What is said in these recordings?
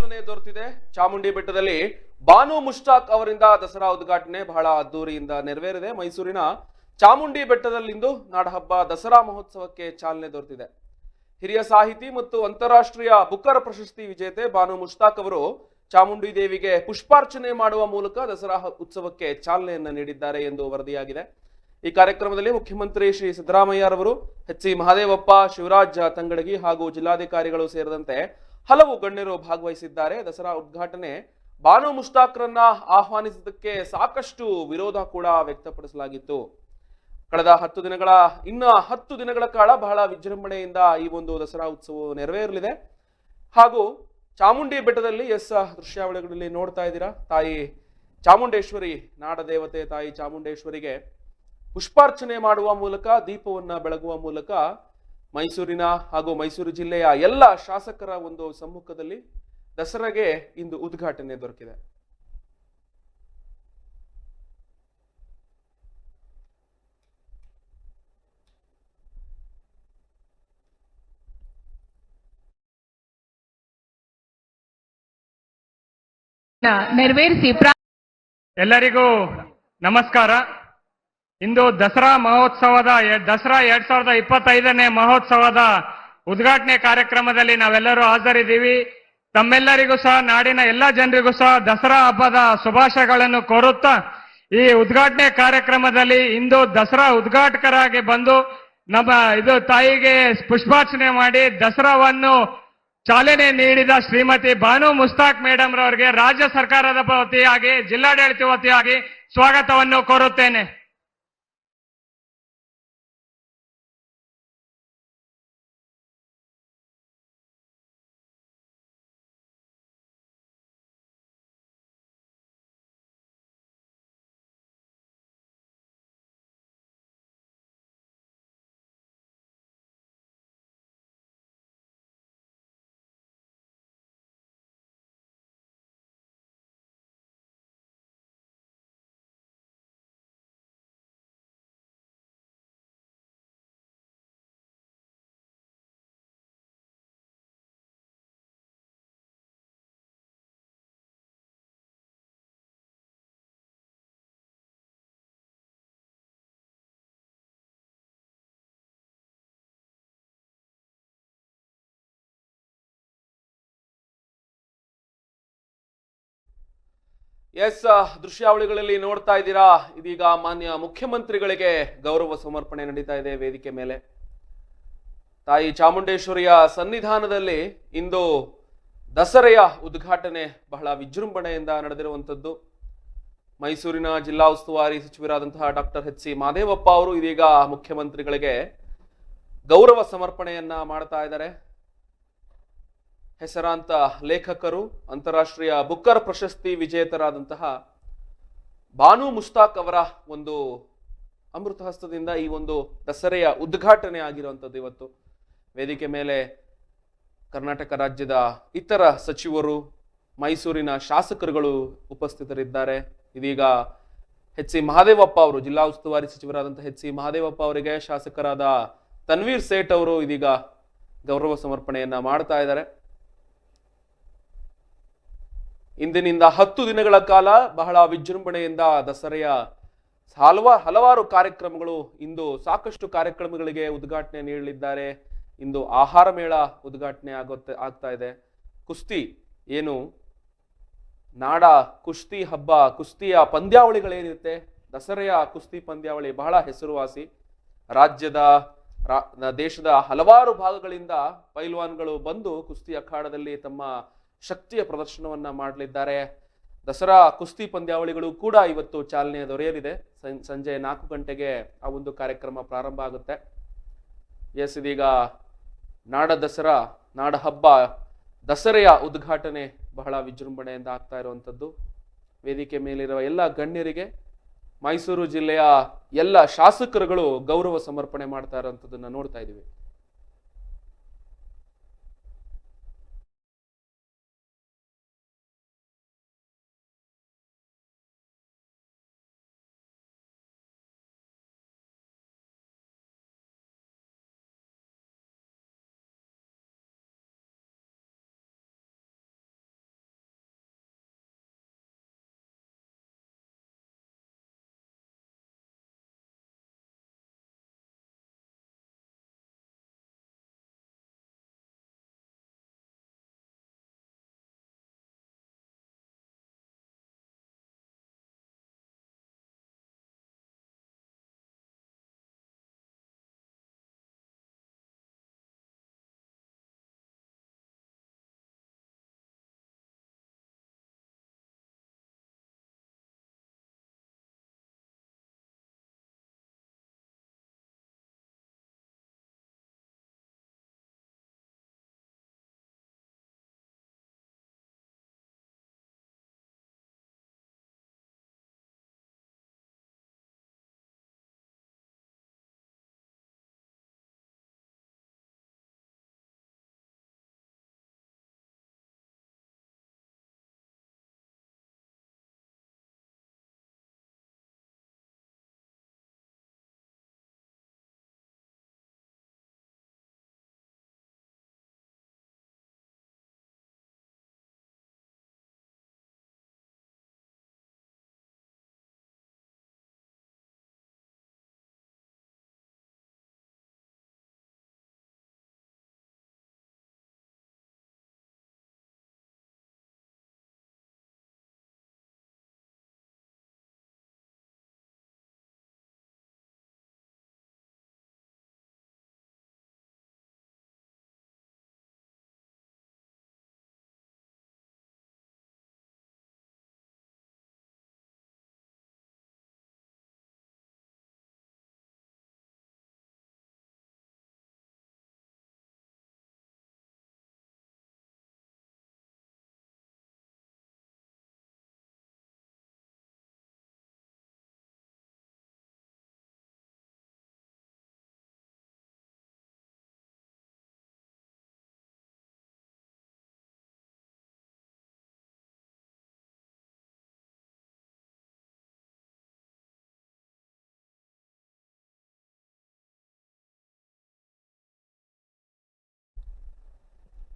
ಚಾಲನೆ ದೊರೆತಿದೆ. ಚಾಮುಂಡಿ ಬೆಟ್ಟದಲ್ಲಿ ಬಾನು ಮುಷ್ತಾಕ್ ಅವರಿಂದ ದಸರಾ ಉದ್ಘಾಟನೆ ಬಹಳ ಅದ್ದೂರಿಯಿಂದ ನೆರವೇರಿದೆ. ಮೈಸೂರಿನ ಚಾಮುಂಡಿ ಬೆಟ್ಟದಲ್ಲಿಂದು ನಾಡಹಬ್ಬ ದಸರಾ ಮಹೋತ್ಸವಕ್ಕೆ ಚಾಲನೆ ದೊರೆತಿದೆ. ಹಿರಿಯ ಸಾಹಿತಿ ಮತ್ತು ಅಂತಾರಾಷ್ಟ್ರೀಯ ಬುಕ್ಕರ್ ಪ್ರಶಸ್ತಿ ವಿಜೇತೆ ಬಾನು ಮುಷ್ತಾಕ್ ಅವರು ಚಾಮುಂಡಿ ದೇವಿಗೆ ಪುಷ್ಪಾರ್ಚನೆ ಮಾಡುವ ಮೂಲಕ ದಸರಾ ಉತ್ಸವಕ್ಕೆ ಚಾಲನೆಯನ್ನ ನೀಡಿದ್ದಾರೆ ಎಂದು ವರದಿಯಾಗಿದೆ. ಈ ಕಾರ್ಯಕ್ರಮದಲ್ಲಿ ಮುಖ್ಯಮಂತ್ರಿ ಶ್ರೀ ಸಿದ್ದರಾಮಯ್ಯರವರು, ಎಚ್.ಸಿ. ಮಹದೇವಪ್ಪ, ಶಿವರಾಜ್ ತಂಗಡಗಿ ಹಾಗೂ ಜಿಲ್ಲಾಧಿಕಾರಿಗಳು ಸೇರಿದಂತೆ ಹಲವು ಗಣ್ಯರು ಭಾಗವಹಿಸಿದ್ದಾರೆ. ದಸರಾ ಉದ್ಘಾಟನೆ ಬಾನು ಮುಷ್ತಾಕ್ರನ್ನ ಆಹ್ವಾನಿಸಿದ್ದಕ್ಕೆ ಸಾಕಷ್ಟು ವಿರೋಧ ಕೂಡ ವ್ಯಕ್ತಪಡಿಸಲಾಗಿತ್ತು. ಕಳೆದ 10 ದಿನಗಳ ಕಾಲ ಬಹಳ ವಿಜೃಂಭಣೆಯಿಂದ ಈ ಒಂದು ದಸರಾ ಉತ್ಸವ ನೆರವೇರಲಿದೆ. ಹಾಗೂ ಚಾಮುಂಡಿ ಬೆಟ್ಟದಲ್ಲಿ ದೃಶ್ಯಾವಳಿಗಳಲ್ಲಿ ನೋಡ್ತಾ ಇದ್ದೀರಾ, ತಾಯಿ ಚಾಮುಂಡೇಶ್ವರಿ, ನಾಡ ದೇವತೆ ತಾಯಿ ಚಾಮುಂಡೇಶ್ವರಿಗೆ ಪುಷ್ಪಾರ್ಚನೆ ಮಾಡುವ ಮೂಲಕ, ದೀಪವನ್ನ ಬೆಳಗುವ ಮೂಲಕ ಮೈಸೂರಿನ ಹಾಗೂ ಮೈಸೂರು ಜಿಲ್ಲೆಯ ಎಲ್ಲ ಶಾಸಕರ ಒಂದು ಸಮ್ಮುಖದಲ್ಲಿ ದಸರಾಗೆ ಇಂದು ಉದ್ಘಾಟನೆ ದೊರಕಿದೆ. ನೆರವೇರಿಸಿ ಎಲ್ಲರಿಗೂ ನಮಸ್ಕಾರ. ಇಂದು ದಸರಾ ಮಹೋತ್ಸವದ ದಸರಾ 2025ನೇ ಮಹೋತ್ಸವದ ಉದ್ಘಾಟನೆ ಕಾರ್ಯಕ್ರಮದಲ್ಲಿ ನಾವೆಲ್ಲರೂ ಹಾಜರಿದ್ದೀವಿ. ತಮ್ಮೆಲ್ಲರಿಗೂ ಸಹ, ನಾಡಿನ ಎಲ್ಲ ಜನರಿಗೂ ಸಹ ದಸರಾ ಹಬ್ಬದ ಶುಭಾಶಯಗಳನ್ನು ಕೋರುತ್ತಾ, ಈ ಉದ್ಘಾಟನೆ ಕಾರ್ಯಕ್ರಮದಲ್ಲಿ ಇಂದು ದಸರಾ ಉದ್ಘಾಟಕರಾಗಿ ಬಂದು ನಮ್ಮ ತಾಯಿಗೆ ಪುಷ್ಪಾರ್ಚನೆ ಮಾಡಿ ದಸರಾವನ್ನು ಚಾಲನೆ ನೀಡಿದ ಶ್ರೀಮತಿ ಬಾನು ಮುಷ್ತಾಕ್ ಮೇಡಮ್ ರವರಿಗೆ ರಾಜ್ಯ ಸರ್ಕಾರದ ವತಿಯಾಗಿ, ಜಿಲ್ಲಾಡಳಿತ ವತಿಯಾಗಿ ಸ್ವಾಗತವನ್ನು ಕೋರುತ್ತೇನೆ. ದೃಶ್ಯಾವಳಿಗಳಲ್ಲಿ ನೋಡ್ತಾ ಇದ್ದೀರಾ, ಇದೀಗ ಮಾನ್ಯ ಮುಖ್ಯಮಂತ್ರಿಗಳಿಗೆ ಗೌರವ ಸಮರ್ಪಣೆ ನಡೀತಾ ಇದೆ ವೇದಿಕೆ ಮೇಲೆ. ತಾಯಿ ಚಾಮುಂಡೇಶ್ವರಿಯ ಸನ್ನಿಧಾನದಲ್ಲಿ ಇಂದು ದಸರೆಯ ಉದ್ಘಾಟನೆ ಬಹಳ ವಿಜೃಂಭಣೆಯಿಂದ ನಡೆದಿರುವಂಥದ್ದು. ಮೈಸೂರಿನ ಜಿಲ್ಲಾ ಉಸ್ತುವಾರಿ ಸಚಿವರಾದಂತಹ ಡಾಕ್ಟರ್ ಎಚ್.ಸಿ. ಮಹದೇವಪ್ಪ ಅವರು ಇದೀಗ ಮುಖ್ಯಮಂತ್ರಿಗಳಿಗೆ ಗೌರವ ಸಮರ್ಪಣೆಯನ್ನ ಮಾಡ್ತಾ ಇದ್ದಾರೆ. ಹೆಸರಾಂತ ಲೇಖಕರು, ಅಂತಾರಾಷ್ಟ್ರೀಯ ಬುಕ್ಕರ್ ಪ್ರಶಸ್ತಿ ವಿಜೇತರಾದಂತಹ ಬಾನು ಮುಷ್ತಾಕ್ ಅವರ ಒಂದು ಅಮೃತ ಹಸ್ತದಿಂದ ಈ ಒಂದು ದಸರೆಯ ಉದ್ಘಾಟನೆ ಆಗಿರುವಂಥದ್ದು. ಇವತ್ತು ವೇದಿಕೆ ಮೇಲೆ ಕರ್ನಾಟಕ ರಾಜ್ಯದ ಇತರ ಸಚಿವರು, ಮೈಸೂರಿನ ಶಾಸಕರುಗಳು ಉಪಸ್ಥಿತರಿದ್ದಾರೆ. ಇದೀಗ ಎಚ್.ಸಿ. ಮಹದೇವಪ್ಪ ಅವರು, ಜಿಲ್ಲಾ ಉಸ್ತುವಾರಿ ಸಚಿವರಾದಂತಹ ಎಚ್.ಸಿ. ಮಹದೇವಪ್ಪ ಅವರಿಗೆ ಶಾಸಕರಾದ ತನ್ವೀರ್ ಸೇಠ್ ಅವರು ಇದೀಗ ಗೌರವ ಸಮರ್ಪಣೆಯನ್ನ ಮಾಡ್ತಾ ಇದ್ದಾರೆ. ಇಂದಿನಿಂದ 10 ದಿನಗಳ ಕಾಲ ಬಹಳ ವಿಜೃಂಭಣೆಯಿಂದ ದಸರೆಯ ಹಲವಾರು ಕಾರ್ಯಕ್ರಮಗಳು, ಇಂದು ಸಾಕಷ್ಟು ಕಾರ್ಯಕ್ರಮಗಳಿಗೆ ಉದ್ಘಾಟನೆ ನೀಡಲಿದ್ದಾರೆ. ಇಂದು ಆಹಾರ ಮೇಳ ಉದ್ಘಾಟನೆ ಆಗ್ತಾ ಇದೆ. ಕುಸ್ತಿ, ಏನು ನಾಡ ಕುಸ್ತಿ ಹಬ್ಬ, ಕುಸ್ತಿಯ ಪಂದ್ಯಾವಳಿಗಳೇನಿರುತ್ತೆ, ದಸರೆಯ ಕುಸ್ತಿ ಪಂದ್ಯಾವಳಿ ಬಹಳ ಹೆಸರುವಾಸಿ. ದೇಶದ ಹಲವಾರು ಭಾಗಗಳಿಂದ ಪೈಲ್ವಾನ್ಗಳು ಬಂದು ಕುಸ್ತಿ ಅಖಾಡದಲ್ಲಿ ತಮ್ಮ ಶಕ್ತಿಯ ಪ್ರದರ್ಶನವನ್ನ ಮಾಡಲಿದ್ದಾರೆ. ದಸರಾ ಕುಸ್ತಿ ಪಂದ್ಯಾವಳಿಗಳು ಕೂಡ ಇವತ್ತು ಚಾಲನೆ ದೊರೆಯಲಿದೆ. ಸಂಜೆ 4 ಗಂಟೆಗೆ ಆ ಒಂದು ಕಾರ್ಯಕ್ರಮ ಪ್ರಾರಂಭ ಆಗುತ್ತೆ. ಇದೀಗ ನಾಡ ಹಬ್ಬ ದಸರೆಯ ಉದ್ಘಾಟನೆ ಬಹಳ ವಿಜೃಂಭಣೆಯಿಂದ ಆಗ್ತಾ ಇರುವಂಥದ್ದು. ವೇದಿಕೆ ಮೇಲಿರುವ ಎಲ್ಲ ಗಣ್ಯರಿಗೆ ಮೈಸೂರು ಜಿಲ್ಲೆಯ ಎಲ್ಲ ಶಾಸಕರುಗಳು ಗೌರವ ಸಮರ್ಪಣೆ ಮಾಡ್ತಾ ಇರುವಂಥದ್ದನ್ನ ನೋಡ್ತಾ ಇದ್ದೀವಿ.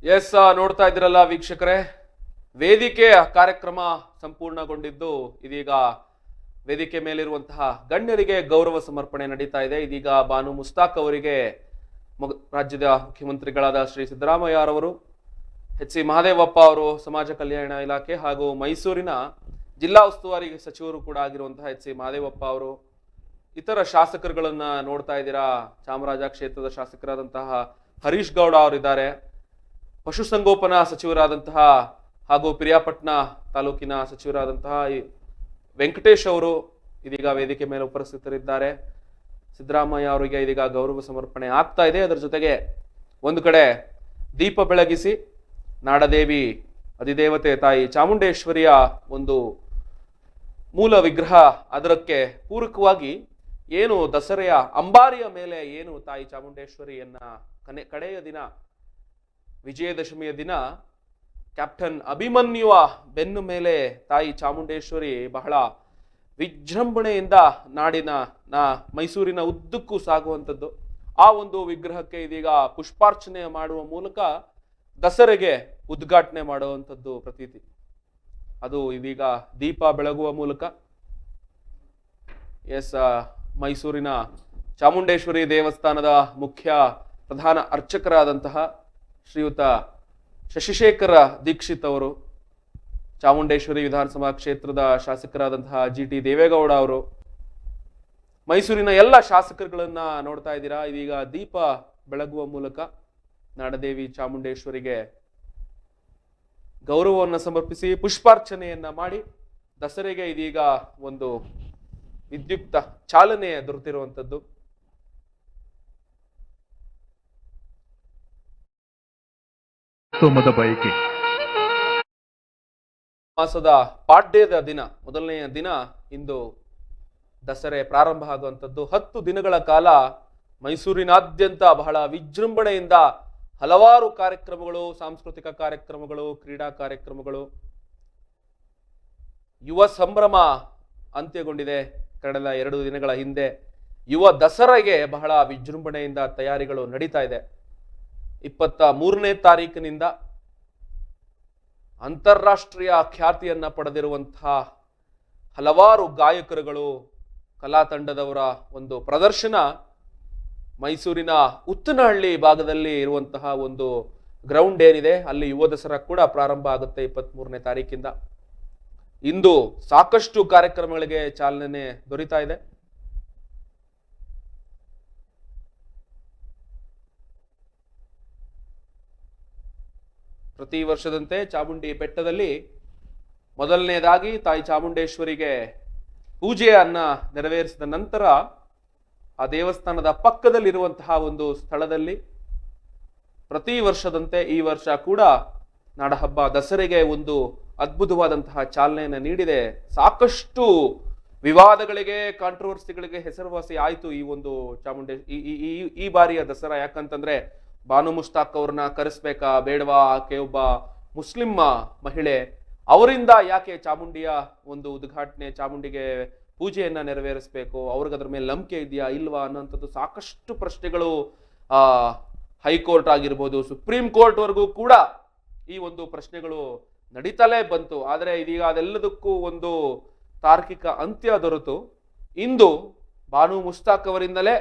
ಎಸ್, ನೋಡ್ತಾ ಇದ್ದೀರಲ್ಲ ವೀಕ್ಷಕರೇ, ವೇದಿಕೆ ಕಾರ್ಯಕ್ರಮ ಸಂಪೂರ್ಣಗೊಂಡಿದ್ದು ಇದೀಗ ವೇದಿಕೆ ಮೇಲಿರುವಂತಹ ಗಣ್ಯರಿಗೆ ಗೌರವ ಸಮರ್ಪಣೆ ನಡೀತಾ ಇದೆ. ಇದೀಗ ಬಾನು ಮುಸ್ತಾಕ್ ಅವರಿಗೆ ರಾಜ್ಯದ ಮುಖ್ಯಮಂತ್ರಿಗಳಾದ ಶ್ರೀ ಸಿದ್ದರಾಮಯ್ಯರವರು, ಎಚ್ ಸಿ ಮಹದೇವಪ್ಪ ಅವರು ಸಮಾಜ ಕಲ್ಯಾಣ ಇಲಾಖೆ ಹಾಗೂ ಮೈಸೂರಿನ ಜಿಲ್ಲಾ ಉಸ್ತುವಾರಿ ಸಚಿವರು ಕೂಡ ಆಗಿರುವಂತಹ ಎಚ್ ಸಿ ಮಹದೇವಪ್ಪ ಅವರು, ಇತರ ಶಾಸಕರುಗಳನ್ನ ನೋಡ್ತಾ ಇದ್ದೀರಾ. ಚಾಮರಾಜ ಕ್ಷೇತ್ರದ ಶಾಸಕರಾದಂತಹ ಹರೀಶ್ ಗೌಡ ಅವರಿದ್ದಾರೆ, ಪಶುಸಂಗೋಪನಾ ಸಚಿವರಾದಂತಹ ಹಾಗೂ ಪಿರಿಯಾಪಟ್ಟಣ ತಾಲೂಕಿನ ಸಚಿವರಾದಂತಹ ವೆಂಕಟೇಶ್ ಅವರು ಇದೀಗ ವೇದಿಕೆ ಮೇಲೆ ಉಪಸ್ಥಿತರಿದ್ದಾರೆ. ಸಿದ್ದರಾಮಯ್ಯ ಅವರಿಗೆ ಇದೀಗ ಗೌರವ ಸಮರ್ಪಣೆ ಆಗ್ತಾ ಇದೆ. ಅದರ ಜೊತೆಗೆ ಒಂದು ಕಡೆ ದೀಪ ಬೆಳಗಿಸಿ ನಾಡದೇವಿ ಅಧಿದೇವತೆ ತಾಯಿ ಚಾಮುಂಡೇಶ್ವರಿಯ ಒಂದು ಮೂಲ ವಿಗ್ರಹ, ಅದಕ್ಕೆ ಪೂರಕವಾಗಿ ಏನು ದಸರೆಯ ಅಂಬಾರಿಯ ಮೇಲೆ ಏನು ತಾಯಿ ಚಾಮುಂಡೇಶ್ವರಿಯನ್ನ ಕಡೆಯ ದಿನ ವಿಜಯದಶಮಿಯ ದಿನ ಕ್ಯಾಪ್ಟನ್ ಅಭಿಮನ್ಯುವ ಬೆನ್ನು ಮೇಲೆ ತಾಯಿ ಚಾಮುಂಡೇಶ್ವರಿ ಬಹಳ ವಿಜೃಂಭಣೆಯಿಂದ ಮೈಸೂರಿನ ಉದ್ದಕ್ಕೂ ಸಾಗುವಂಥದ್ದು. ಆ ಒಂದು ವಿಗ್ರಹಕ್ಕೆ ಇದೀಗ ಪುಷ್ಪಾರ್ಚನೆ ಮಾಡುವ ಮೂಲಕ ದಸರೆಗೆ ಉದ್ಘಾಟನೆ ಮಾಡುವಂಥದ್ದು ಪ್ರತೀತಿ. ಅದು ಇದೀಗ ದೀಪ ಬೆಳಗುವ ಮೂಲಕ. ಎಸ್, ಮೈಸೂರಿನ ಚಾಮುಂಡೇಶ್ವರಿ ದೇವಸ್ಥಾನದ ಮುಖ್ಯ ಪ್ರಧಾನ ಅರ್ಚಕರಾದಂತಹ ಶ್ರೀಯುತ ಶಶಿಶೇಖರ ದೀಕ್ಷಿತ್ ಅವರು, ಚಾಮುಂಡೇಶ್ವರಿ ವಿಧಾನಸಭಾ ಕ್ಷೇತ್ರದ ಶಾಸಕರಾದಂತಹ GT ದೇವೇಗೌಡ ಅವರು, ಮೈಸೂರಿನ ಎಲ್ಲ ಶಾಸಕರುಗಳನ್ನ ನೋಡ್ತಾ ಇದ್ದೀರಾ. ಇದೀಗ ದೀಪ ಬೆಳಗುವ ಮೂಲಕ ನಾಡದೇವಿ ಚಾಮುಂಡೇಶ್ವರಿಗೆ ಗೌರವವನ್ನು ಸಮರ್ಪಿಸಿ ಪುಷ್ಪಾರ್ಚನೆಯನ್ನ ಮಾಡಿ ದಸರೆಗೆ ಇದೀಗ ಒಂದು ವಿದ್ಯುಕ್ತ ಚಾಲನೆ ದೊರೆತಿರುವಂಥದ್ದು. ಮಾಸದ ಪಾಡ್ಯದ ದಿನ, ಮೊದಲನೆಯ ದಿನ ಇಂದು ದಸರೆ ಪ್ರಾರಂಭ ಆಗುವಂಥದ್ದು. 10 ದಿನಗಳ ಕಾಲ ಮೈಸೂರಿನಾದ್ಯಂತ ಬಹಳ ವಿಜೃಂಭಣೆಯಿಂದ ಹಲವಾರು ಕಾರ್ಯಕ್ರಮಗಳು, ಸಾಂಸ್ಕೃತಿಕ ಕಾರ್ಯಕ್ರಮಗಳು, ಕ್ರೀಡಾ ಕಾರ್ಯಕ್ರಮಗಳು. ಯುವ ಸಂಭ್ರಮ ಅಂತ್ಯಗೊಂಡಿದೆ ಕಳೆದ 2 ದಿನಗಳ ಹಿಂದೆ. ಯುವ ದಸರೆಗೆ ಬಹಳ ವಿಜೃಂಭಣೆಯಿಂದ ತಯಾರಿಗಳು ನಡೀತಾ ಇದೆ. 23ನೇ ತಾರೀಕಿನಿಂದ ಅಂತಾರಾಷ್ಟ್ರೀಯ ಖ್ಯಾತಿಯನ್ನ ಪಡೆದಿರುವಂತಹ ಹಲವಾರು ಗಾಯಕರುಗಳು, ಕಲಾ ತಂಡದವರ ಒಂದು ಪ್ರದರ್ಶನ ಮೈಸೂರಿನ ಉತ್ತನಹಳ್ಳಿ ಭಾಗದಲ್ಲಿ ಇರುವಂತಹ ಒಂದು ಗ್ರೌಂಡ್ ಏನಿದೆ ಅಲ್ಲಿ ಯುವ ದಸರಾ ಕೂಡ ಪ್ರಾರಂಭ ಆಗುತ್ತೆ 23ನೇ ತಾರೀಕಿಂದ. ಇಂದು ಸಾಕಷ್ಟು ಕಾರ್ಯಕ್ರಮಗಳಿಗೆ ಚಾಲನೆ ದೊರೀತಾ ಇದೆ. ಪ್ರತಿ ವರ್ಷದಂತೆ ಚಾಮುಂಡಿ ಬೆಟ್ಟದಲ್ಲಿ ಮೊದಲನೇದಾಗಿ ತಾಯಿ ಚಾಮುಂಡೇಶ್ವರಿಗೆ ಪೂಜೆಯನ್ನ ನೆರವೇರಿಸಿದ ನಂತರ ಆ ದೇವಸ್ಥಾನದ ಪಕ್ಕದಲ್ಲಿರುವಂತಹ ಒಂದು ಸ್ಥಳದಲ್ಲಿ ಪ್ರತಿ ವರ್ಷದಂತೆ ಈ ವರ್ಷ ಕೂಡ ನಾಡಹಬ್ಬ ದಸರೆಗೆ ಒಂದು ಅದ್ಭುತವಾದಂತಹ ಚಾಲನೆಯನ್ನು ನೀಡಿದೆ. ಸಾಕಷ್ಟು ವಿವಾದಗಳಿಗೆ, ಕಾಂಟ್ರವರ್ಸಿಗಳಿಗೆ ಹೆಸರುವಾಸಿ ಆಯಿತು ಈ ಒಂದು ಈ ಬಾರಿಯ ದಸರಾ. ಯಾಕಂತಂದ್ರೆ ಬಾನು ಮುಸ್ತಾಕ್ ಅವ್ರನ್ನ ಕರೆಸ್ಬೇಕಾ ಬೇಡವಾ, ಆಕೆ ಒಬ್ಬ ಮುಸ್ಲಿಂ ಮಹಿಳೆ, ಅವರಿಂದ ಯಾಕೆ ಚಾಮುಂಡಿಯ ಒಂದು ಉದ್ಘಾಟನೆ, ಚಾಮುಂಡಿಗೆ ಪೂಜೆಯನ್ನ ನೆರವೇರಿಸಬೇಕು, ಅವ್ರಿಗೆ ಅದ್ರ ಮೇಲೆ ನಂಬಿಕೆ ಇದೆಯಾ ಇಲ್ವಾ ಅನ್ನೋಂಥದ್ದು ಸಾಕಷ್ಟು ಪ್ರಶ್ನೆಗಳು ಹೈಕೋರ್ಟ್ ಆಗಿರ್ಬೋದು, ಸುಪ್ರೀಂ ಕೋರ್ಟ್ ವರೆಗೂ ಕೂಡ ಈ ಒಂದು ಪ್ರಶ್ನೆಗಳು ನಡೀತಲೇ ಬಂತು. ಆದರೆ ಇದೀಗ ಅದೆಲ್ಲದಕ್ಕೂ ಒಂದು ತಾರ್ಕಿಕ ಅಂತ್ಯ ದೊರೆತು ಇಂದು ಬಾನು ಮುಸ್ತಾಕ್ ಅವರಿಂದಲೇ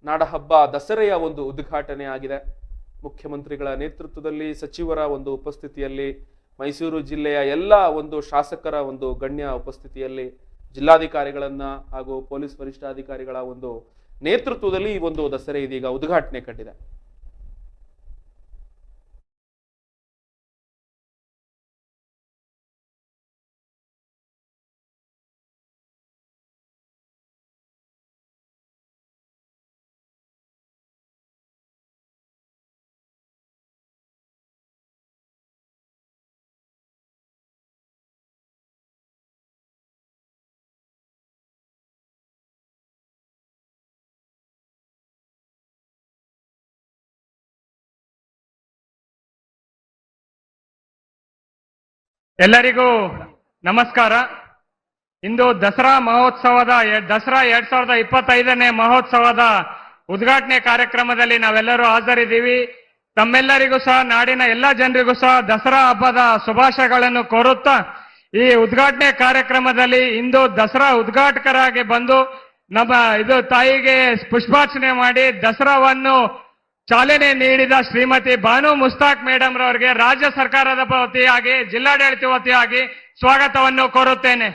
ನಾಡಹಬ್ಬ ದಸರೆಯ ಒಂದು ಉದ್ಘಾಟನೆ ಆಗಿದೆ. ಮುಖ್ಯಮಂತ್ರಿಗಳ ನೇತೃತ್ವದಲ್ಲಿ, ಸಚಿವರ ಒಂದು ಉಪಸ್ಥಿತಿಯಲ್ಲಿ, ಮೈಸೂರು ಜಿಲ್ಲೆಯ ಎಲ್ಲ ಒಂದು ಶಾಸಕರ ಒಂದು ಗಣ್ಯ ಉಪಸ್ಥಿತಿಯಲ್ಲಿ, ಜಿಲ್ಲಾಧಿಕಾರಿಗಳನ್ನ ಹಾಗೂ ಪೊಲೀಸ್ ವರಿಷ್ಠಾಧಿಕಾರಿಗಳ ಒಂದು ನೇತೃತ್ವದಲ್ಲಿ ಈ ಒಂದು ದಸರೆ ಇದೀಗ ಉದ್ಘಾಟನೆ ಕಂಡಿದೆ. ಎಲ್ಲರಿಗೂ ನಮಸ್ಕಾರ. ಇಂದು ದಸರಾ 2025ನೇ ಮಹೋತ್ಸವದ ಉದ್ಘಾಟನೆ ಕಾರ್ಯಕ್ರಮದಲ್ಲಿ ನಾವೆಲ್ಲರೂ ಹಾಜರಿದ್ದೀವಿ. ತಮ್ಮೆಲ್ಲರಿಗೂ ಸಹ ನಾಡಿನ ಎಲ್ಲ ಜನರಿಗೂ ಸಹ ದಸರಾ ಹಬ್ಬದ ಶುಭಾಶಯಗಳನ್ನು ಕೋರುತ್ತಾ ಈ ಉದ್ಘಾಟನೆ ಕಾರ್ಯಕ್ರಮದಲ್ಲಿ ಇಂದು ದಸರಾ ಉದ್ಘಾಟಕರಾಗಿ ಬಂದು ನಮ್ಮ ತಾಯಿಗೆ ಪುಷ್ಪಾರ್ಚನೆ ಮಾಡಿ ದಸರಾವನ್ನು ಚಾಲನೆ ನೀಡಿದ ಶ್ರೀಮತಿ ಬಾನು ಮುಸ್ತಾಕ್ ಮೇಡಮ್ ರವರಿಗೆ ರಾಜ್ಯ ಸರ್ಕಾರದ ವತಿಯಾಗಿ ಜಿಲ್ಲಾಡಳಿತ ವತಿಯಾಗಿ ಸ್ವಾಗತವನ್ನು ಕೋರುತ್ತೇನೆ.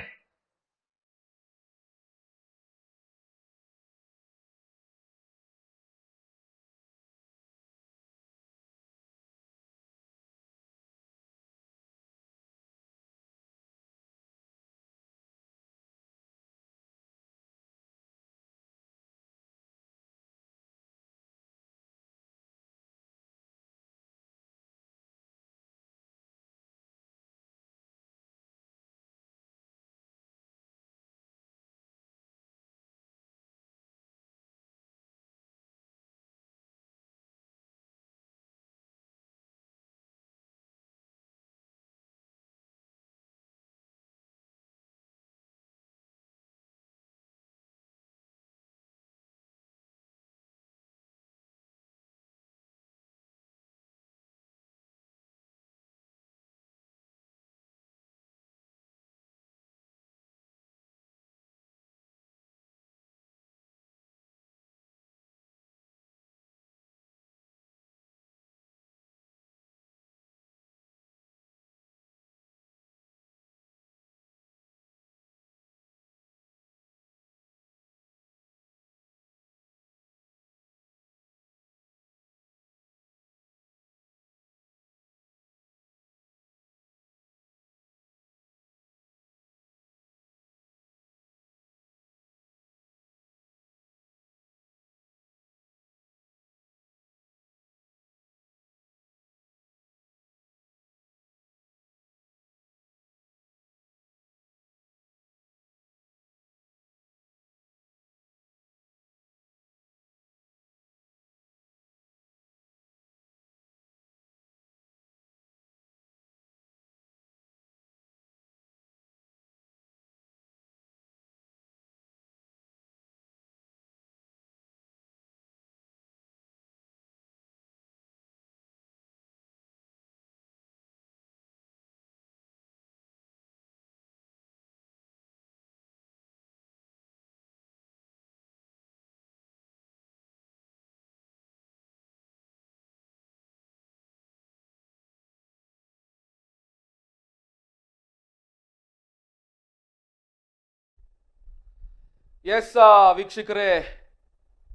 ಎಸ್ ವೀಕ್ಷಕರೇ,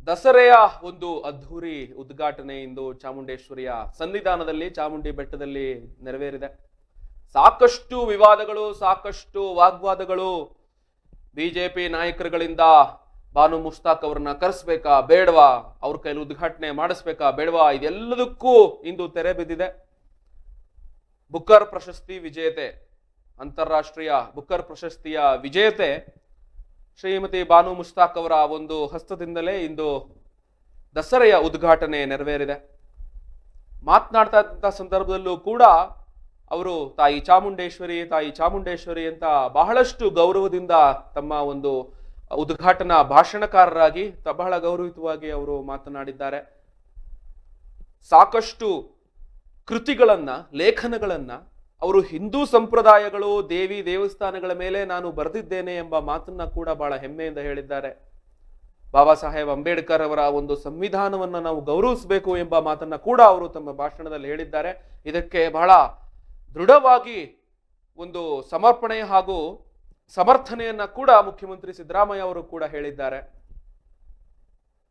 ದಸರೆಯ ಒಂದು ಅದ್ಧೂರಿ ಉದ್ಘಾಟನೆ ಇಂದು ಚಾಮುಂಡೇಶ್ವರಿಯ ಸನ್ನಿಧಾನದಲ್ಲಿ ಚಾಮುಂಡಿ ಬೆಟ್ಟದಲ್ಲಿ ನೆರವೇರಿದೆ. ಸಾಕಷ್ಟು ವಿವಾದಗಳು, ಸಾಕಷ್ಟು ವಾಗ್ವಾದಗಳು, ಬಿಜೆಪಿ ನಾಯಕರುಗಳಿಂದ ಬಾನು ಮುಸ್ತಾಕ್ ಅವರನ್ನ ಕರೆಸ್ಬೇಕಾ ಬೇಡವಾ, ಅವ್ರ ಕೈಲಿ ಉದ್ಘಾಟನೆ ಮಾಡಿಸ್ಬೇಕಾ ಬೇಡವಾ, ಇದೆಲ್ಲದಕ್ಕೂ ಇಂದು ತೆರೆ ಬಿದ್ದಿದೆ. ಬುಕ್ಕರ್ ಪ್ರಶಸ್ತಿ ವಿಜೇತೆ, ಅಂತಾರಾಷ್ಟ್ರೀಯ ಬುಕ್ಕರ್ ಪ್ರಶಸ್ತಿಯ ವಿಜೇತೆ ಶ್ರೀಮತಿ ಬಾನು ಮುಸ್ತಾಕ್ ಅವರ ಒಂದು ಹಸ್ತದಿಂದಲೇ ಇಂದು ದಸರೆಯ ಉದ್ಘಾಟನೆ ನೆರವೇರಿದೆ. ಮಾತನಾಡ್ತಾ ಇದ್ದಂಥ ಸಂದರ್ಭದಲ್ಲೂ ಕೂಡ ಅವರು ತಾಯಿ ಚಾಮುಂಡೇಶ್ವರಿ ಅಂತ ಬಹಳಷ್ಟು ಗೌರವದಿಂದ ತಮ್ಮ ಒಂದು ಉದ್ಘಾಟನಾ ಭಾಷಣಕಾರರಾಗಿ ಬಹಳ ಗೌರವಿತವಾಗಿ ಅವರು ಮಾತನಾಡಿದ್ದಾರೆ. ಸಾಕಷ್ಟು ಕೃತಿಗಳನ್ನ, ಲೇಖನಗಳನ್ನ ಅವರು ಹಿಂದೂ ಸಂಪ್ರದಾಯಗಳು, ದೇವಿ ದೇವಸ್ಥಾನಗಳ ಮೇಲೆ ನಾನು ಬರೆದಿದ್ದೇನೆ ಎಂಬ ಮಾತನ್ನ ಕೂಡ ಬಹಳ ಹೆಮ್ಮೆಯಿಂದ ಹೇಳಿದ್ದಾರೆ. ಬಾಬಾ ಸಾಹೇಬ್ ಅಂಬೇಡ್ಕರ್ ಅವರ ಒಂದು ಸಂವಿಧಾನವನ್ನ ನಾವು ಗೌರವಿಸಬೇಕು ಎಂಬ ಮಾತನ್ನ ಕೂಡ ಅವರು ತಮ್ಮ ಭಾಷಣದಲ್ಲಿ ಹೇಳಿದ್ದಾರೆ. ಇದಕ್ಕೆ ಬಹಳ ದೃಢವಾಗಿ ಒಂದು ಸಮರ್ಪಣೆ ಹಾಗೂ ಸಮರ್ಥನೆಯನ್ನ ಕೂಡ ಮುಖ್ಯಮಂತ್ರಿ ಸಿದ್ದರಾಮಯ್ಯ ಅವರು ಕೂಡ ಹೇಳಿದ್ದಾರೆ.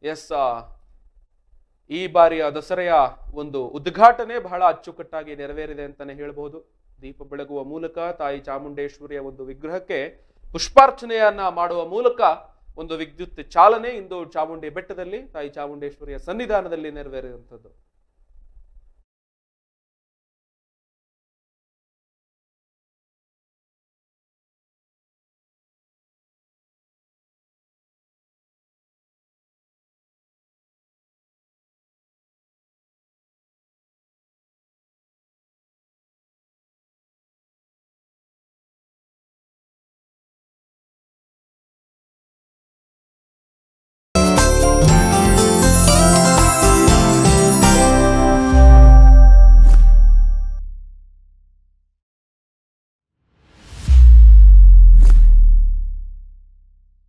ಎಸ್, ಈ ಬಾರಿಯ ದಸರೆಯ ಒಂದು ಉದ್ಘಾಟನೆ ಬಹಳ ಅಚ್ಚುಕಟ್ಟಾಗಿ ನೆರವೇರಿದೆ ಅಂತಾನೆ ಹೇಳ್ಬಹುದು. ದೀಪ ಬೆಳಗುವ ಮೂಲಕ ತಾಯಿ ಚಾಮುಂಡೇಶ್ವರಿಯ ಒಂದು ವಿಗ್ರಹಕ್ಕೆ ಪುಷ್ಪಾರ್ಚನೆಯನ್ನ ಮಾಡುವ ಮೂಲಕ ಒಂದು ವಿದ್ಯುತ್ ಚಾಲನೆ ಇಂದು ಚಾಮುಂಡಿ ಬೆಟ್ಟದಲ್ಲಿ ತಾಯಿ ಚಾಮುಂಡೇಶ್ವರಿಯ ಸನ್ನಿಧಾನದಲ್ಲಿ ನೆರವೇರಿರುವಂಥದ್ದು.